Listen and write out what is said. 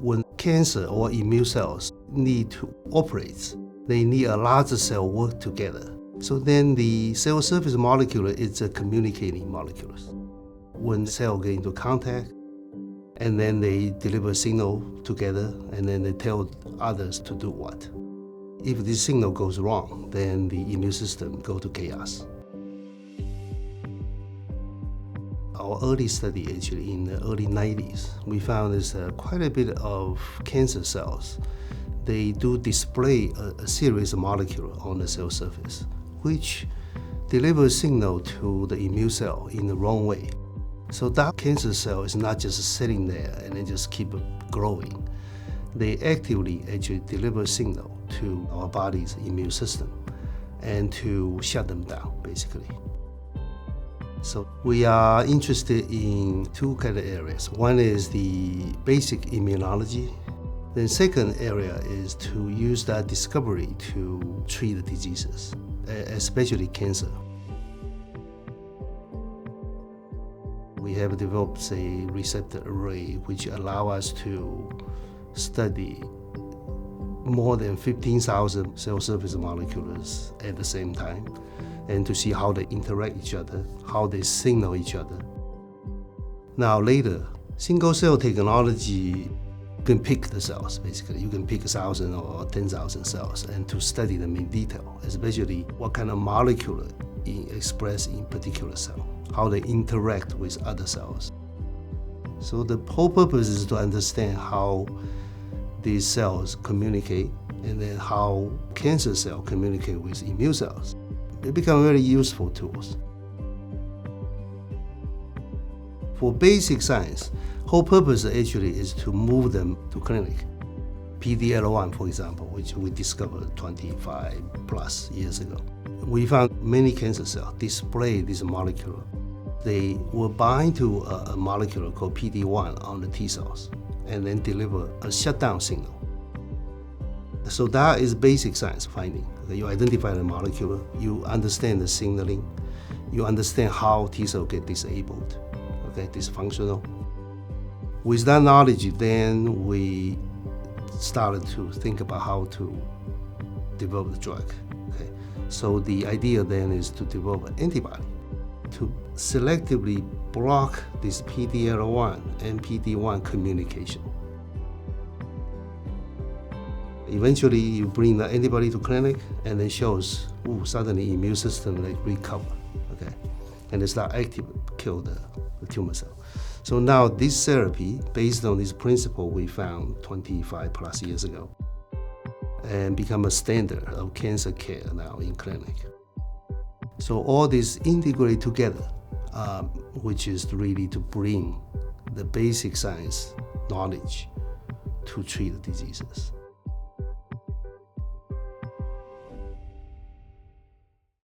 When cancer or immune cells need to operate, they need a larger cell work together. So then the cell surface molecule is a communicating molecule. When cells get into contact, and then they deliver a signal together, and then they tell others to do what. If this signal goes wrong, then the immune system goes to chaos. Our early study, actually, in the early 90s, we found there's quite a bit of cancer cells. They do display a series of molecules on the cell surface, which deliver a signal to the immune cell in the wrong way. So that cancer cell is not just sitting there and then just keep growing. They actively actually deliver a signal to our body's immune system and to shut them down, basically. So we are interested in two kind of areas. One is the basic immunology. The second area is to use that discovery to treat the diseases, especially cancer. We have developed a receptor array which allow us to study more than 15,000 cell surface molecules at the same time, and to see how they interact each other, how they signal each other. Now later, single cell technology can pick the cells, basically. You can pick 1,000 or 10,000 cells and to study them in detail, especially what kind of molecule expressed in particular cell, how they interact with other cells. So the whole purpose is to understand how these cells communicate and then how cancer cells communicate with immune cells. They become very useful tools. For basic science, whole purpose actually is to move them to clinic. PD-L1, for example, which we discovered 25 plus years ago. We found many cancer cells display this molecule. They will bind to a molecule called PD-1 on the T cells and then deliver a shutdown signal. So that is basic science finding. Okay, you identify the molecule, you understand the signaling, you understand how T cells get disabled, okay, dysfunctional. With that knowledge, then we started to think about how to develop the drug. Okay? So the idea then is to develop an antibody to selectively block this PD-L1 and PD-1 communication. Eventually, you bring the antibody to clinic, and it shows, suddenly immune system like recover, okay, and it start active, kill the tumor cell. So now this therapy, based on this principle we found 25 plus years ago, and become a standard of cancer care now in clinic. So all this integrate together, which is really to bring the basic science knowledge to treat the diseases.